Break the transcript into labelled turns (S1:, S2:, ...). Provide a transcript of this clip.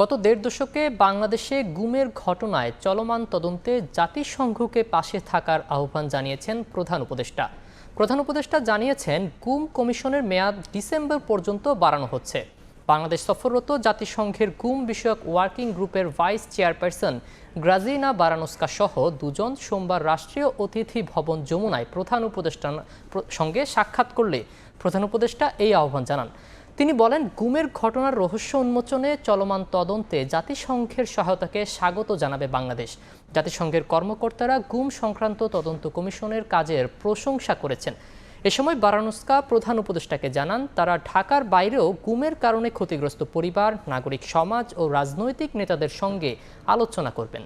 S1: গত দেড় দশকে বাংলাদেশে গুমের ঘটনায় চলমান তদন্তে জাতিসংঘকে পাশে থাকার আহ্বান জানিয়েছেন প্রধান উপদেষ্টা জানিয়েছেন গুম কমিশনের মেয়াদ ডিসেম্বর পর্যন্ত বাড়ানো হচ্ছে। বাংলাদেশ সফররত জাতিসংঘের গুম বিষয়ক ওয়ার্কিং গ্রুপের ভাইস চেয়ারপারসন গ্রাজিনা বারানস্কা সহ দুজন সোমবার রাষ্ট্রীয় অতিথি ভবন যমুনায় প্রধান উপদেষ্টার সঙ্গে সাক্ষাৎ করলে প্রধান উপদেষ্টা এই আহ্বান জানান। তিনি বলেন, গুমের ঘটনার রহস্য উন্মোচনে চলমান তদন্তে জাতিসংঘের সহায়তাকে স্বাগত জানাবে বাংলাদেশ। জাতিসংঘের কর্মকর্তারা গুম সংক্রান্ত তদন্ত কমিশনের কাজের প্রশংসা করেছেন। এ সময় বারানস্কা প্রধান উপদেষ্টাকে জানান, তারা ঢাকার বাইরেও গুমের কারণে ক্ষতিগ্রস্ত পরিবার, নাগরিক সমাজ ও রাজনৈতিক নেতাদের সঙ্গে আলোচনা করবেন।